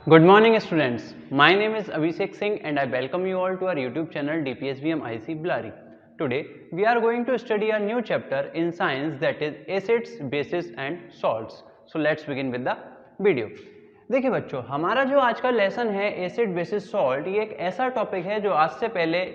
Good morning students, my name is Abhishek Singh and I welcome you all to our YouTube channel DPSBM IC Blari. Today we are going to study a new chapter in science that is acids, bases and salts. So let's begin with the video. देखिए बच्चों, हमारा जो आज का lesson है acid basis salt, ये एक ऐसा टॉपिक है जो आज से पहले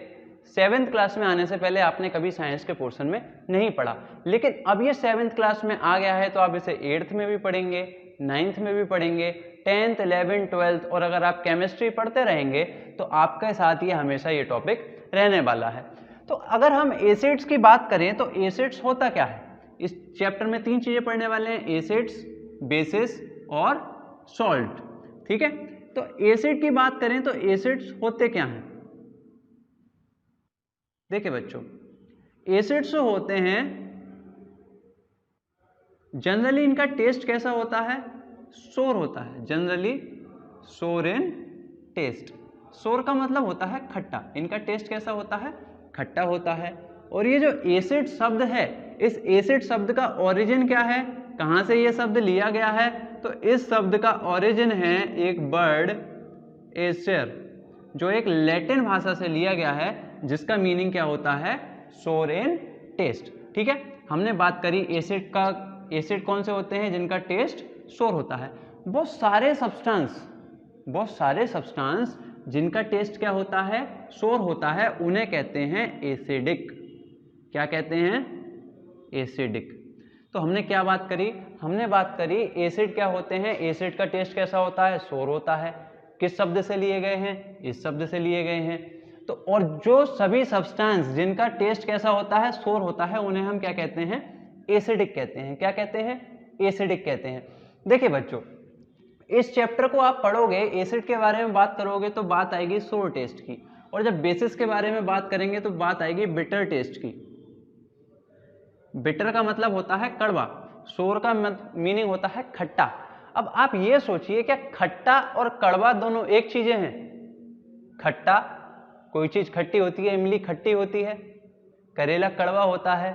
7th क्लास में आने से पहले आपने कभी साइंस के पोर्शन में नहीं पढ़ा, लेकिन अब ये 7th क्लास में आ गया है तो आप इसे 8th में भी पढ़ेंगे, 9th में भी पढ़ेंगे, 10th, 11th, 12th और अगर आप केमिस्ट्री पढ़ते रहेंगे तो आपके साथ ये हमेशा ये टॉपिक रहने वाला है। तो अगर हम एसिड्स की बात करें तो एसिड्स होता क्या है, इस चैप्टर में 3 चीजें पढ़ने वाले हैं, एसिड्स, बेसिस और सॉल्ट। ठीक है, तो एसिड की बात करें तो एसिड्स होते क्या हैं। देखिए बच्चों, एसिड्स होते हैं, जनरली इनका टेस्ट कैसा होता है, सोर होता है, जनरली सोर इन टेस्ट। सोर का मतलब होता है खट्टा, इनका टेस्ट कैसा होता है, खट्टा होता है। और ये जो एसिड शब्द है, इस एसिड शब्द का ओरिजिन क्या है, कहां से ये शब्द लिया गया है, तो इस शब्द का ओरिजिन है एक वर्ड एसियर, जो एक लैटिन भाषा से लिया गया है, जिसका मीनिंग क्या होता है, सोर इन टेस्ट। ठीक है, हमने बात करी एसिड का, एसिड कौन से होते हैं जिनका टेस्ट सोर होता है। बहुत सारे सब्सटेंस जिनका टेस्ट क्या होता है, सोर होता है, उन्हें कहते हैं एसिडिक। क्या कहते हैं, एसिडिक। तो हमने क्या बात करी, हमने बात करी एसिड क्या होते हैं, एसिड का टेस्ट कैसा होता है, सोर होता है। किस शब्द से लिए गए हैं, इस शब्द से लिए गए हैं। तो और जो सभी सब्सटेंस जिनका टेस्ट कैसा होता है, सोर होता है, उन्हें हम क्या कहते हैं, एसिडिक कहते हैं। क्या कहते हैं, एसिडिक कहते हैं। देखिए बच्चों, इस चैप्टर को आप पढ़ोगे, एसिड के बारे में बात करोगे तो बात आएगी सोर टेस्ट की, और जब बेसिस के बारे में बात करेंगे तो बात आएगी बिटर टेस्ट की। बिटर का मतलब होता है कड़वा, सोर का मीनिंग होता है खट्टा। अब आप ये सोचिए, क्या खट्टा और कड़वा दोनों एक चीजें हैं? खट्टा, कोई चीज खट्टी होती है, इमली खट्टी होती है, करेला कड़वा होता है,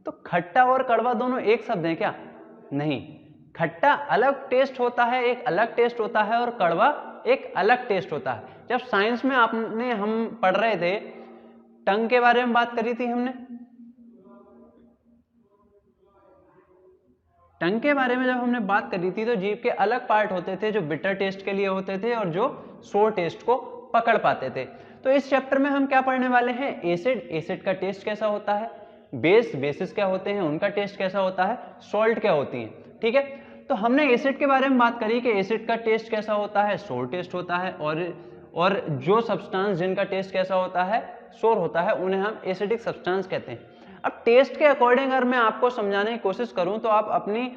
तो खट्टा और कड़वा दोनों एक शब्द हैं क्या? नहीं, खट्टा अलग टेस्ट होता है, एक अलग टेस्ट होता है, और कड़वा एक अलग टेस्ट होता है। जब साइंस में हम पढ़ रहे थे, टंग के बारे में बात करी थी हमने, टंग के बारे में जब हमने बात करी थी तो जीभ के अलग पार्ट होते थे जो बिटर टेस्ट के लिए होते थे और जो सोर टेस्ट को पकड़ पाते थे। तो इस चैप्टर में हम क्या पढ़ने वाले हैं, एसिड, एसिड का टेस्ट कैसा होता है, बेस, बेसिस क्या होते हैं, उनका टेस्ट कैसा होता है, सॉल्ट क्या होती है। ठीक है, तो हमने एसिड के बारे में बात करी कि एसिड का टेस्ट कैसा होता है, सोर टेस्ट होता है, और जो सब्सटेंस जिनका टेस्ट कैसा होता है, सोर होता है, उन्हें हम एसिडिक सब्सटेंस कहते हैं। अब टेस्ट के अकॉर्डिंग अगर मैं आपको समझाने की कोशिश करूं तो आप अपनी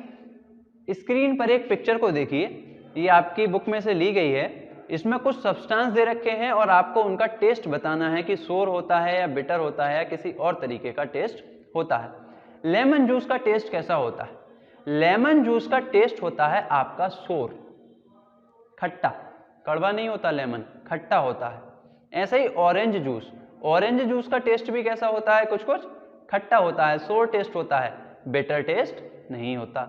स्क्रीन पर एक पिक्चर को देखिए, ये आपकी बुक में से ली गई है, इसमें कुछ सब्सटेंस दे रखे हैं और आपको उनका टेस्ट बताना है कि सोर होता है या बिटर होता है या किसी और तरीके का टेस्ट होता है। लेमन जूस का टेस्ट कैसा होता है, लेमन जूस का टेस्ट होता है आपका सोर, खट्टा, कड़वा नहीं होता, लेमन खट्टा होता है। ऐसे ही ऑरेंज जूस, ऑरेंज जूस का टेस्ट भी कैसा होता है, कुछ कुछ खट्टा होता है, सोर टेस्ट होता है, बिटर टेस्ट नहीं होता।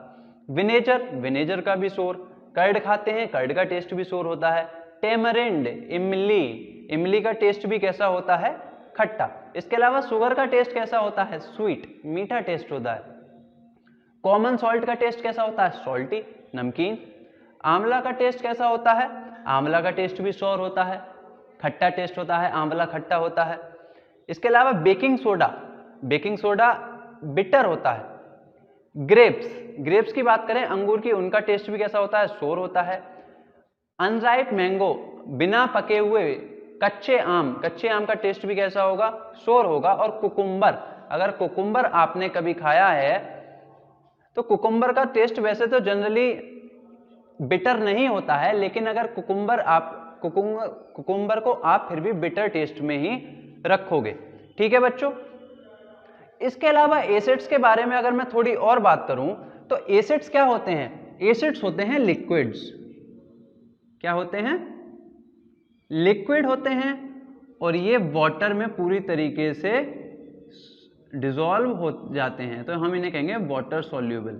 विनेगर, विनेगर का भी सोर, कर्ड खाते हैं, कर्ड का टेस्ट भी सोर होता है। टेमरिंड, इमली, इमली का टेस्ट भी कैसा होता है, खट्टा। इसके अलावा शुगर का टेस्ट कैसा होता है, स्वीट, मीठा टेस्ट होता है। कॉमन सॉल्ट का टेस्ट कैसा होता है, सॉल्टी, नमकीन। आंवला का टेस्ट कैसा होता है, आंवला का टेस्ट भी सोर होता है, खट्टा टेस्ट होता है, आंवला खट्टा होता है। इसके अलावा baking soda, baking soda bitter होता है। ग्रेप्स, ग्रेप्स की बात करें, अंगूर की, उनका टेस्ट भी कैसा होता है, सोर होता है। अनराइप मैंगो, बिना पके हुए कच्चे आम, कच्चे आम का टेस्ट भी कैसा होगा, सोर होगा। और कुकुम्बर, अगर कुकुम्बर आपने कभी खाया है तो कुकुम्बर का टेस्ट वैसे तो जनरली बिटर नहीं होता है, लेकिन अगर कुकुम्बर को आप फिर भी बिटर टेस्ट में ही रखोगे। ठीक है बच्चों, इसके अलावा एसिड्स के बारे में अगर मैं थोड़ी और बात करूं तो एसिड्स क्या होते हैं, एसिड्स होते हैं लिक्विड्स। क्या होते हैं, लिक्विड होते हैं, और ये वाटर में पूरी तरीके से डिसॉल्व हो जाते हैं, तो हम इन्हें कहेंगे वाटर सॉल्यूबल,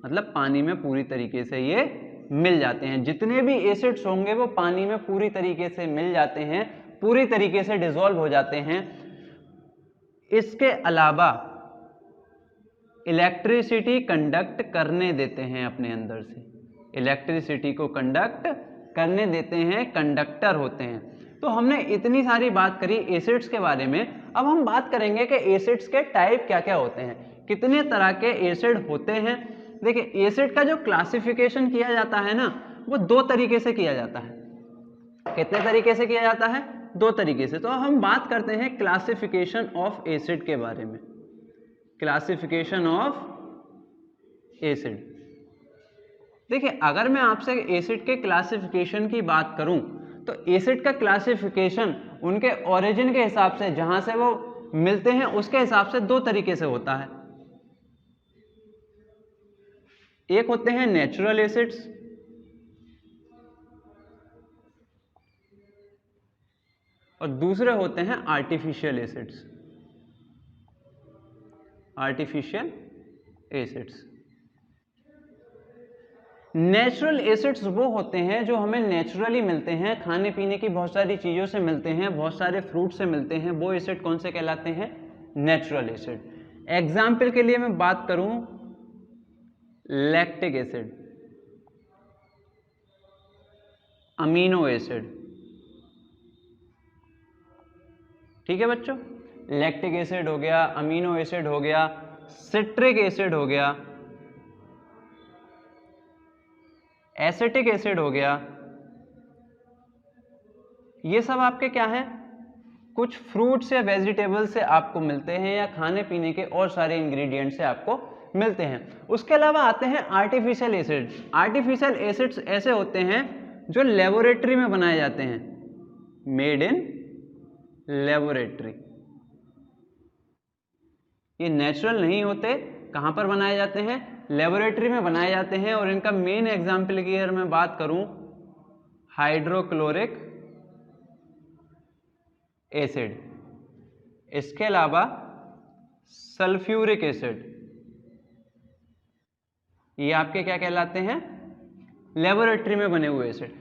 मतलब पानी में पूरी तरीके से ये मिल जाते हैं। जितने भी एसिड्स होंगे वो पानी में पूरी तरीके से मिल जाते हैं, पूरी तरीके से डिसॉल्व हो जाते हैं। इसके अलावा इलेक्ट्रिसिटी कंडक्ट करने देते हैं अपने अंदर से, इलेक्ट्रिसिटी को कंडक्ट करने देते हैं, कंडक्टर होते हैं। तो हमने इतनी सारी बात करी एसिड्स के बारे में। अब हम बात करेंगे कि एसिड्स के टाइप क्या क्या होते हैं, कितने तरह के एसिड होते हैं। देखिए एसिड का जो क्लासिफिकेशन किया जाता है ना, वो दो तरीके से किया जाता है। कितने तरीके से किया जाता है? दो तरीके से। तो हम बात करते हैं क्लासिफिकेशन ऑफ एसिड के बारे में। Classification of acid. देखिए अगर मैं आपसे एसिड के क्लासिफिकेशन की बात करूं तो एसिड का क्लासिफिकेशन उनके ओरिजिन के हिसाब से, जहां से वो मिलते हैं उसके हिसाब से दो तरीके से होता है। एक होते हैं नेचुरल एसिड्स और दूसरे होते हैं artificial acids. Artificial acids. Natural acids वो होते हैं जो हमें नेचुरली मिलते हैं, खाने पीने की बहुत सारी चीज़ों से मिलते हैं, बहुत सारे फ्रूट से मिलते हैं। वो एसिड कौन से कहलाते हैं? Natural acid. एग्जाम्पल के लिए मैं बात करूं लैक्टिक एसिड, अमीनो एसिड। ठीक है बच्चों, लैक्टिक एसिड हो गया, अमीनो एसिड हो गया, सिट्रिक एसिड हो गया, एसिटिक एसिड हो गया। ये सब आपके क्या है? कुछ फ्रूट्स या वेजिटेबल से आपको मिलते हैं या खाने पीने के और सारे इंग्रेडिएंट से आपको मिलते हैं। उसके अलावा आते हैं आर्टिफिशियल एसिड्स। आर्टिफिशियल एसिड्स ऐसे होते हैं जो लेबोरेटरी में बनाए जाते हैं, मेड इन लेबोरेटरी। ये नेचुरल नहीं होते। कहां पर बनाए जाते हैं? लेबोरेटरी में बनाए जाते हैं। और इनका मेन एग्जाम्पल की अगर मैं बात करूं हाइड्रोक्लोरिक एसिड, इसके अलावा सल्फ्यूरिक एसिड, ये आपके क्या कहलाते हैं? लेबोरेटरी में बने हुए एसिड।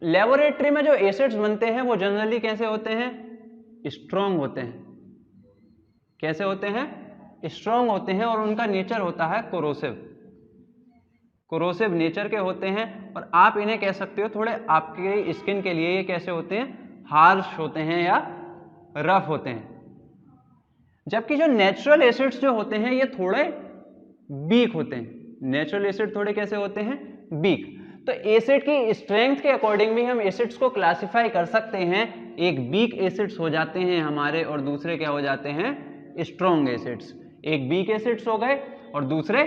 लेबोरेटरी में जो एसिड्स बनते हैं वो जनरली कैसे होते हैं? स्ट्रॉन्ग होते हैं। कैसे होते हैं? स्ट्रॉन्ग होते हैं और उनका नेचर होता है कोरोसिव। कोरोसिव नेचर के होते हैं और आप इन्हें कह सकते हो थोड़े आपके स्किन के लिए ये कैसे होते हैं? हार्श होते हैं या रफ होते हैं। जबकि जो नेचुरल एसिड्स जो होते हैं ये थोड़े वीक होते हैं। नेचुरल एसिड थोड़े कैसे होते हैं? वीक। तो एसिड की स्ट्रेंथ के अकॉर्डिंग भी हम एसिड्स को क्लासिफाई कर सकते हैं। एक वीक एसिड्स हो जाते हैं हमारे और दूसरे क्या हो जाते हैं? Strong acids. एक वीक एसिड्स हो गए और दूसरे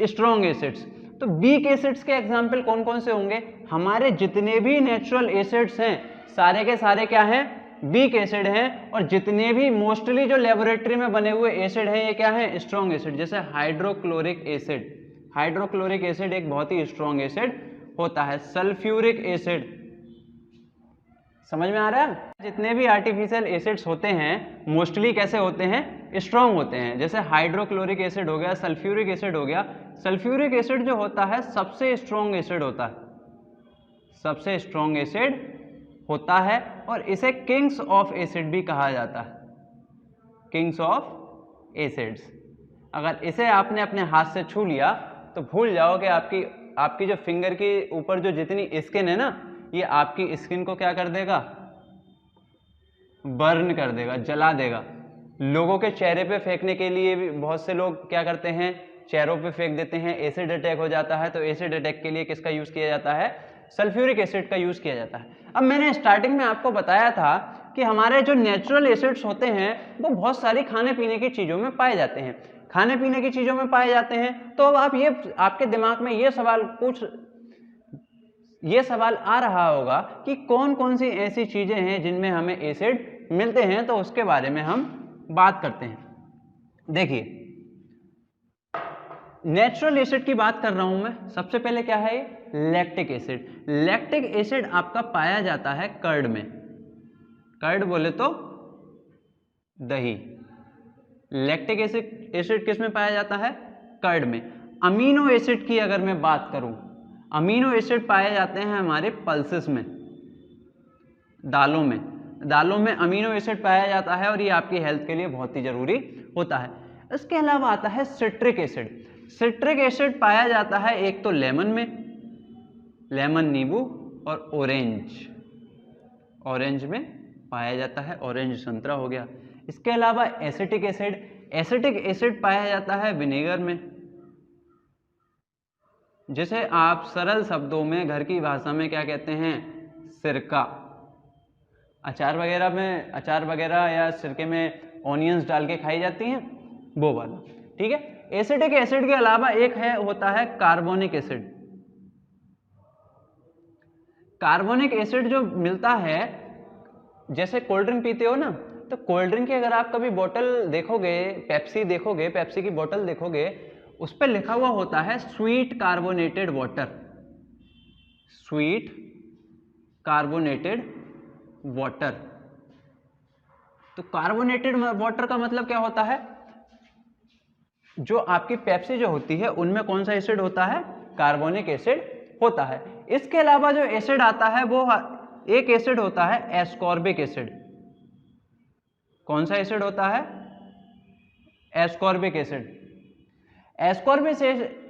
स्ट्रॉन्ग एसिड्स। तो वीक एसिड्स के एग्जाम्पल कौन कौन से होंगे? हमारे जितने भी नेचुरल एसिड्स हैं सारे के सारे क्या हैं? वीक एसिड हैं। और जितने भी मोस्टली जो लेबोरेटरी में बने हुए एसिड हैं ये क्या है? Strong acid. जैसे हाइड्रोक्लोरिक एसिड, हाइड्रोक्लोरिक एसिड एक बहुत ही स्ट्रॉन्ग एसिड होता है। सल्फ्यूरिक एसिड, समझ में आ रहा है? जितने भी आर्टिफिशियल एसिड्स होते हैं मोस्टली कैसे होते हैं? स्ट्रॉन्ग होते हैं। जैसे हाइड्रोक्लोरिक एसिड हो गया, सल्फ्यूरिक एसिड हो गया। सल्फ्यूरिक एसिड जो होता है सबसे स्ट्रॉन्ग एसिड होता है, सबसे स्ट्रॉन्ग एसिड होता है और इसे किंग्स ऑफ एसिड भी कहा जाता है। Kings of acids. अगर इसे आपने अपने हाथ से छू लिया तो भूल जाओ कि आपकी जो फिंगर के ऊपर जो जितनी स्किन है ना, ये आपकी स्किन को क्या कर देगा? बर्न कर देगा, जला देगा। लोगों के चेहरे पे फेंकने के लिए भी बहुत से लोग क्या करते हैं? चेहरों पे फेंक देते हैं, एसिड अटैक हो जाता है। तो एसिड अटैक के लिए किसका यूज किया जाता है? सल्फ्यूरिक एसिड का यूज किया जाता है। अब मैंने स्टार्टिंग में आपको बताया था कि हमारे जो नेचुरल एसिड्स होते हैं वो बहुत सारी खाने पीने की चीजों में पाए जाते हैं, खाने पीने की चीजों में पाए जाते हैं। तो अब आप ये आपके दिमाग में ये सवाल आ रहा होगा कि कौन कौन सी ऐसी चीजें हैं जिनमें हमें एसिड मिलते हैं। तो उसके बारे में हम बात करते हैं। देखिए नेचुरल एसिड की बात कर रहा हूं मैं। सबसे पहले क्या है? Lactic acid. लैक्टिक एसिड आपका पाया जाता है कर्ड में। कर्ड बोले तो दही। लैक्टिक एसिड किस में पाया जाता है? कर्ड में। अमीनो एसिड की अगर मैं बात करूं, अमीनो एसिड पाए जाते हैं हमारे पल्सेस में, दालों में अमीनो एसिड पाया जाता है और ये आपकी हेल्थ के लिए बहुत ही जरूरी होता है। इसके अलावा आता है सिट्रिक एसिड। सिट्रिक एसिड पाया जाता है एक तो लेमन में, लेमन नींबू, और ऑरेंज में पाया जाता है, ऑरेंज संतरा हो गया। इसके अलावा एसिटिक एसिड पाया जाता है विनेगर में, जिसे आप सरल शब्दों में घर की भाषा में क्या कहते हैं, सिरका। अचार वगैरह या सिरके में ऑनियंस डाल के खाई जाती हैं, वो वाला, ठीक है। एसिटिक एसिड के अलावा एक होता है कार्बोनिक एसिड। कार्बोनिक एसिड जो मिलता है, जैसे कोल्ड ड्रिंक पीते हो ना, तो कोल्ड ड्रिंक की अगर आप कभी बोतल देखोगे, पेप्सी की बोतल देखोगे, उस पर लिखा हुआ होता है sweet carbonated water, sweet carbonated water. तो कार्बोनेटेड वाटर का मतलब क्या होता है, जो आपकी पेप्सी जो होती है उनमें कौन सा एसिड होता है, कार्बोनिक एसिड होता है। इसके अलावा जो एसिड आता है वो एक एसिड होता है एस्कॉर्बिक एसिड। कौन सा एसिड होता है, एस्कॉर्बिक एसिड। एस्कॉर्बिक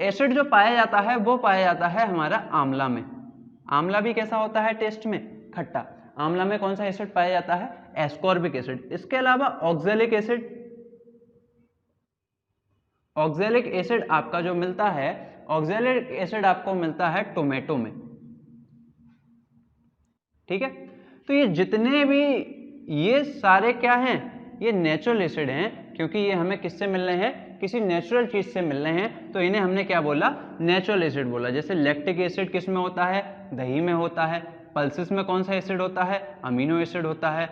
एसिड जो पाया जाता है वो पाया जाता है हमारा आंवला में। आंवला भी कैसा होता है टेस्ट में, खट्टा। आंवला में कौन सा एसिड पाया जाता है, एस्कॉर्बिक एसिड। इसके अलावा ऑक्जेलिक एसिड आपका जो मिलता है, ऑक्जेलिक एसिड आपको मिलता है टोमेटो में, ठीक है। तो ये जितने भी, ये सारे क्या हैं, ये नेचुरल एसिड हैं, क्योंकि ये हमें किससे मिल रहे हैं, किसी नेचुरल चीज से मिल रहे हैं, तो इन्हें हमने क्या बोला, नेचुरल एसिड बोला। जैसे लैक्टिक एसिड किस में होता है, दही में होता है। पल्सेस में कौन सा एसिड होता है, अमीनो एसिड होता है।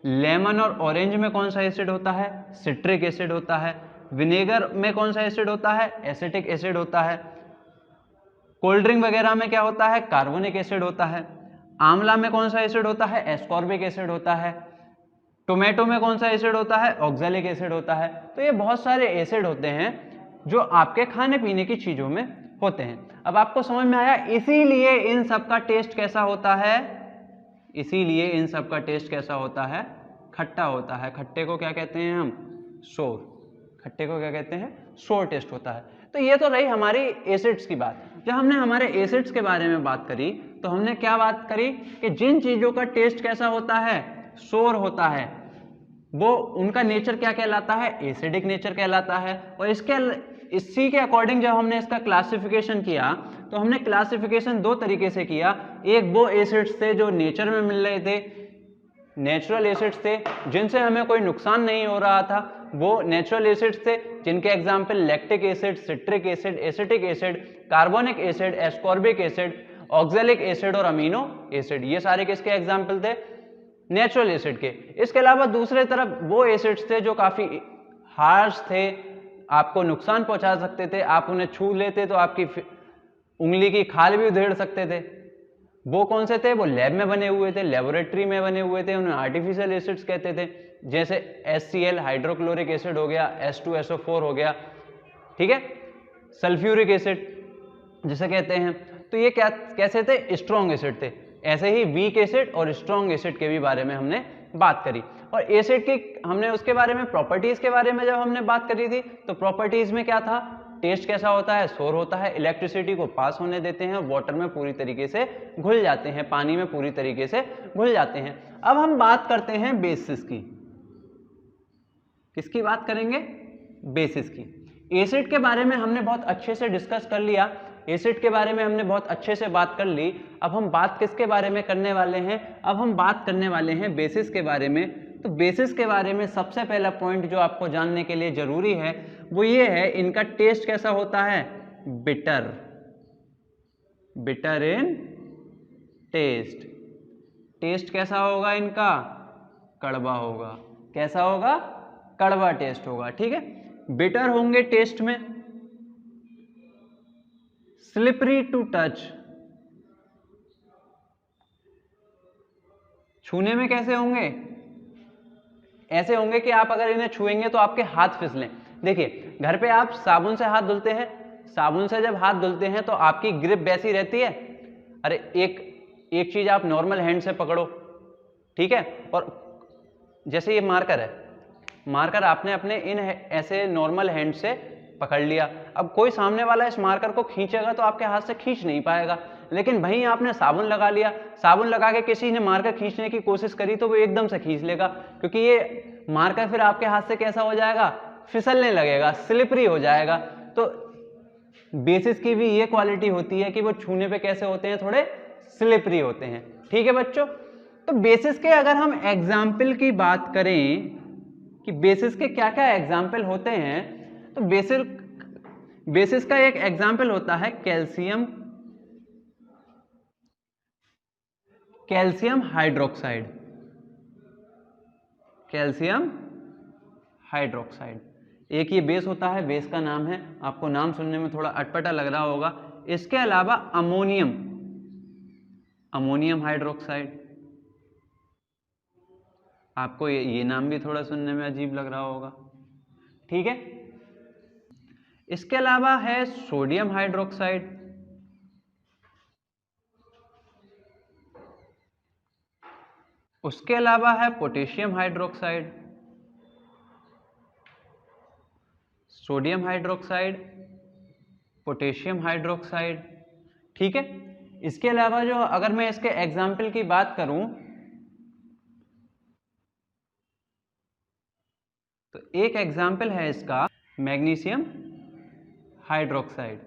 लेमन और ऑरेंज में कौन सा एसिड होता है, सिट्रिक एसिड होता है। विनेगर में कौन सा एसिड होता है, एसिटिक एसिड होता है। कोल्ड ड्रिंक वगैरह में क्या होता है, कार्बोनिक एसिड होता है। आंवला में कौन सा एसिड होता है, एस्कॉर्बिक एसिड होता है। टोमेटो में कौन सा एसिड होता है, ऑक्जेलिक एसिड होता है। तो ये बहुत सारे एसिड होते हैं जो आपके खाने पीने की चीजों में होते हैं। अब आपको समझ में आया, इसीलिए इन सब का टेस्ट कैसा होता है, इसीलिए इन सब का टेस्ट कैसा होता है, खट्टा होता है। खट्टे को क्या कहते हैं हम, सोर। खट्टे को क्या कहते हैं, सोर टेस्ट होता है। तो ये तो रही हमारी एसिड्स की बात। जब हमने हमारे एसिड्स के बारे में बात करी, तो हमने क्या बात करी कि जिन चीजों का टेस्ट कैसा होता है, सोर होता है, वो उनका नेचर क्या कहलाता है, एसिडिक नेचर कहलाता है। और इसी के अकॉर्डिंग जब हमने इसका क्लासिफिकेशन किया, तो हमने क्लासिफिकेशन दो तरीके से किया। एक वो एसिड्स थे जो नेचर में मिल रहे थे, नेचुरल एसिड्स थे जिनसे हमें कोई नुकसान नहीं हो रहा था, वो नेचुरल एसिड्स थे, जिनके example lactic acid, citric acid, acetic acid, carbonic acid, ascorbic acid, oxalic acid और अमीनो एसिड। ये सारे किसके एग्जाम्पल थे, नेचुरल एसिड के। इसके अलावा दूसरे तरफ वो एसिड्स थे जो काफी हार्श थे, आपको नुकसान पहुंचा सकते थे, आप उन्हें छू लेते तो आपकी उंगली की खाल भी उधेड़ सकते थे। वो कौन से थे, वो लैब में बने हुए थे, लेबोरेटरी में बने हुए थे, उन्हें आर्टिफिशियल एसिड्स कहते थे। जैसे HCl हाइड्रोक्लोरिक एसिड हो गया, H2SO4 हो गया, ठीक है, सल्फ्यूरिक एसिड जिसे कहते हैं। तो ये क्या कैसे थे, स्ट्रॉन्ग एसिड थे। ऐसे ही वीक एसिड और स्ट्रॉन्ग एसिड के भी बारे में हमने बात करी। और एसिड की हमने उसके बारे में, प्रॉपर्टीज के बारे में जब हमने बात करी थी, तो प्रॉपर्टीज में क्या था, टेस्ट कैसा होता है, सोर होता है, इलेक्ट्रिसिटी को पास होने देते हैं, वाटर में पूरी तरीके से घुल जाते हैं, पानी में पूरी तरीके से घुल जाते हैं। अब हम बात करते हैं बेसिस की। किसकी बात करेंगे, बेसिस की। एसिड के बारे में हमने बहुत अच्छे से डिस्कस कर लिया, एसिड के बारे में हमने बहुत अच्छे से बात कर ली। अब हम बात किसके बारे में करने वाले हैं, अब हम बात करने वाले हैं बेसिस के बारे में। तो बेसिस के बारे में सबसे पहला पॉइंट जो आपको जानने के लिए जरूरी है वो ये है, इनका टेस्ट कैसा होता है, bitter, bitter in taste. Taste कैसा होगा इनका, कड़वा होगा। कैसा होगा, कड़वा टेस्ट होगा, ठीक है। बिटर होंगे टेस्ट में, स्लिपरी टू टच, छूने में कैसे होंगे, ऐसे होंगे कि आप अगर इन्हें छुएंगे तो आपके हाथ फिसलें। देखिए घर पे आप साबुन से हाथ धुलते हैं, साबुन से जब हाथ धुलते हैं तो आपकी ग्रिप वैसी रहती है। अरे एक चीज आप नॉर्मल हैंड से पकड़ो, ठीक है, और जैसे ये मार्कर है, मार्कर आपने अपने इन ऐसे नॉर्मल हैंड से पकड़ लिया। अब कोई सामने वाला इस मार्कर को खींचेगा तो आपके हाथ से खींच नहीं पाएगा, लेकिन वहीं आपने साबुन लगा लिया, साबुन लगा के किसी ने मार्कर खींचने की कोशिश करी तो वो एकदम से खींच लेगा, क्योंकि ये मार्कर फिर आपके हाथ से कैसा हो जाएगा, फिसलने लगेगा, स्लिपरी हो जाएगा। तो बेसिस की भी ये क्वालिटी होती है कि वो छूने पे कैसे होते हैं, थोड़े स्लिपरी होते हैं। ठीक है बच्चों, तो बेसिस के अगर हम एग्जाम्पल की बात करें कि बेसिस के क्या क्या एग्जाम्पल होते हैं, तो बेसिस का एक एग्जाम्पल होता है कैल्शियम हाइड्रोक्साइड। कैल्शियम हाइड्रोक्साइड एक ये बेस होता है, बेस का नाम है, आपको नाम सुनने में थोड़ा अटपटा लग रहा होगा। इसके अलावा अमोनियम हाइड्रोक्साइड, आपको ये नाम भी थोड़ा सुनने में अजीब लग रहा होगा, ठीक है। इसके अलावा है सोडियम हाइड्रोक्साइड, उसके अलावा है potassium hydroxide, sodium hydroxide, potassium hydroxide, ठीक है। इसके अलावा जो अगर मैं इसके एग्जाम्पल की बात करूं तो एक एग्जाम्पल है इसका मैग्नीशियम हाइड्रोक्साइड,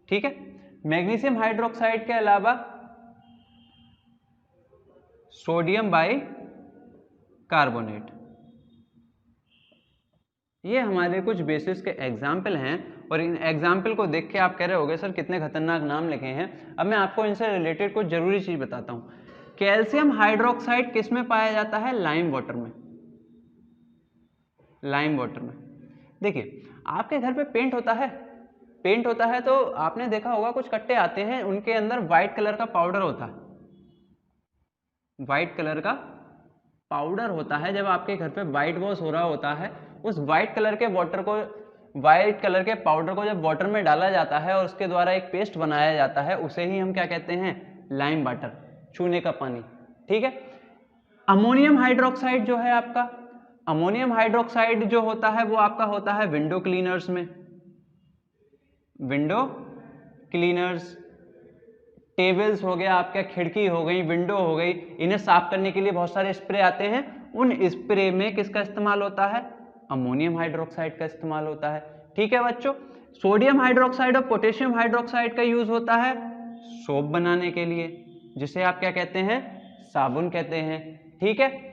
ठीक है। मैग्नीशियम हाइड्रोक्साइड के अलावा सोडियम बाइकार्बोनेट, ये हमारे कुछ बेसिस के एग्जाम्पल हैं। और इन एग्जाम्पल को देख के आप कह रहे होगे सर कितने खतरनाक नाम लिखे हैं। अब मैं आपको इनसे रिलेटेड कुछ जरूरी चीज बताता हूं। कैल्शियम हाइड्रोक्साइड किस में पाया जाता है, लाइम वाटर में। लाइम वाटर में देखिए, आपके घर पे पेंट होता है तो आपने देखा होगा कुछ कट्टे आते हैं, उनके अंदर व्हाइट कलर का पाउडर होता है, व्हाइट कलर का पाउडर होता है। जब आपके घर पे व्हाइट वॉश हो रहा होता है, उस व्हाइट कलर के पाउडर को जब वाटर में डाला जाता है और उसके द्वारा एक पेस्ट बनाया जाता है, उसे ही हम क्या कहते हैं, लाइम वाटर, छूने का पानी, ठीक है। अमोनियम हाइड्रोक्साइड जो है आपका, अमोनियम हाइड्रोक्साइड जो होता है वो आपका होता है विंडो क्लीनर्स में। विंडो क्लीनर्स, टेबल्स हो गया आपका, खिड़की हो गई, विंडो हो गई, इन्हें साफ करने के लिए बहुत सारे स्प्रे आते हैं। उन स्प्रे में किसका इस्तेमाल होता है, अमोनियम हाइड्रोक्साइड का इस्तेमाल होता है, ठीक है बच्चों। सोडियम हाइड्रोक्साइड और पोटेशियम हाइड्रोक्साइड का यूज होता है सोप बनाने के लिए, जिसे आप क्या कहते हैं, साबुन कहते हैं, ठीक है।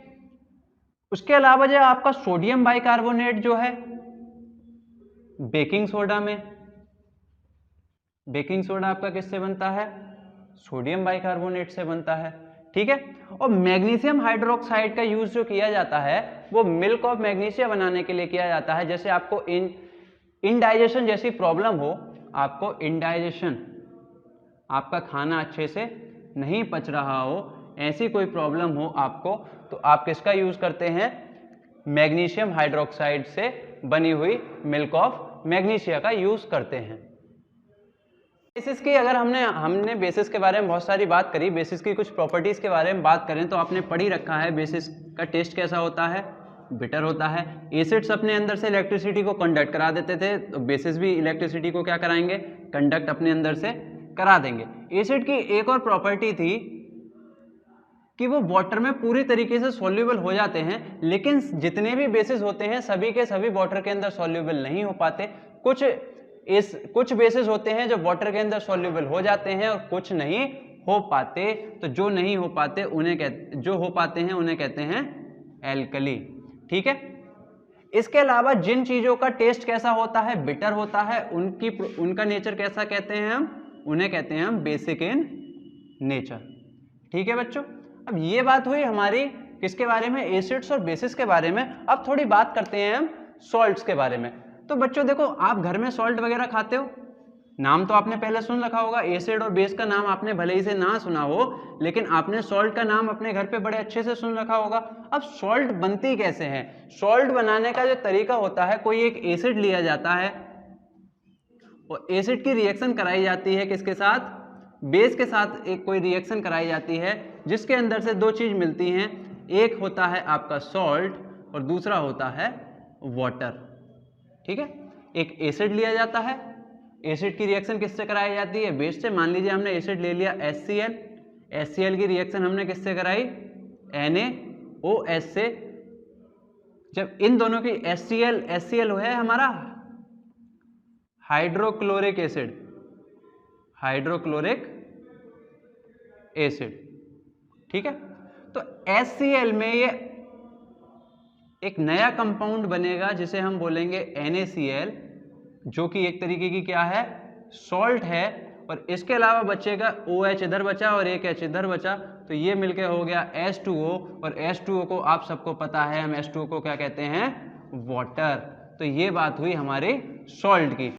उसके अलावा जो आपका सोडियम बाइकार्बोनेट जो है बेकिंग सोडा में, बेकिंग सोडा आपका किससे बनता है, सोडियम बाइकार्बोनेट से बनता है, ठीक है। और मैग्नीशियम हाइड्रोक्साइड का यूज जो किया जाता है वो मिल्क ऑफ मैग्नीशिया बनाने के लिए किया जाता है। जैसे आपको इनडाइजेशन जैसी प्रॉब्लम हो, आपको इनडाइजेशन, आपका खाना अच्छे से नहीं पच रहा हो, ऐसी कोई प्रॉब्लम हो आपको, तो आप किसका यूज करते हैं, मैग्नीशियम हाइड्रोक्साइड से बनी हुई मिल्क ऑफ मैग्नीशिया का यूज करते हैं। बेसिस की अगर हमने बेसिस के बारे में बहुत सारी बात करी, बेसिस की कुछ प्रॉपर्टीज के बारे में बात करें तो आपने पढ़ ही रखा है बेसिस का टेस्ट कैसा होता है, बिटर होता है। एसिड्स अपने अंदर से इलेक्ट्रिसिटी को कंडक्ट करा देते थे, तो बेसिस भी इलेक्ट्रिसिटी को क्या कराएंगे, कंडक्ट अपने अंदर से करा देंगे। एसिड की एक और प्रॉपर्टी थी कि वो वाटर में पूरी तरीके से सॉल्युबल हो जाते हैं, लेकिन जितने भी बेसिस होते हैं सभी के सभी वाटर के अंदर सॉल्युबल नहीं हो पाते। कुछ बेसिस होते हैं जो वाटर के अंदर सॉल्युबल हो जाते हैं और कुछ नहीं हो पाते। तो जो नहीं हो पाते जो हो पाते हैं उन्हें कहते हैं एल्कली, ठीक है। इसके अलावा जिन चीजों का टेस्ट कैसा होता है, बिटर होता है, उनका नेचर कैसा कहते हैं हम, उन्हें कहते हैं हम बेसिक इन नेचर, ठीक है बच्चों। अब ये बात हुई हमारी किसके बारे में, एसिड्स और बेसिस के बारे में। अब थोड़ी बात करते हैं हम सॉल्ट्स के बारे में। तो बच्चों देखो, आप घर में सॉल्ट वगैरह खाते हो, नाम तो आपने पहले सुन रखा होगा, एसिड और बेस का नाम आपने भले ही से ना सुना हो, लेकिन आपने सॉल्ट का नाम अपने घर पे बड़े अच्छे से सुन रखा होगा। अब सॉल्ट बनती कैसे है, सॉल्ट बनाने का जो तरीका होता है, कोई एक एसिड लिया जाता है, और एसिड की रिएक्शन कराई जाती है किसके साथ, बेस के साथ एक कोई रिएक्शन कराई जाती है जिसके अंदर से दो चीज मिलती हैं, एक होता है आपका सॉल्ट और दूसरा होता है वाटर। ठीक है, एक एसिड लिया जाता है, एसिड की रिएक्शन किससे कराई जाती है, बेस से। मान लीजिए हमने एसिड ले लिया HCl, HCl की रिएक्शन हमने किससे कराई, NaOH से। जब इन दोनों की HCl है हमारा हाइड्रोक्लोरिक एसिड, हाइड्रोक्लोरिक एसिड। ठीक है, तो HCl में ये एक नया कंपाउंड बनेगा जिसे हम बोलेंगे NaCl, जो कि एक तरीके की क्या है, सॉल्ट है। और इसके अलावा बचेगा OH इधर बचा और एक H इधर बचा, तो ये मिलके हो गया H2O। और H2O को आप सबको पता है, हम H2O को क्या कहते हैं, वाटर। तो ये बात हुई हमारी सॉल्ट की।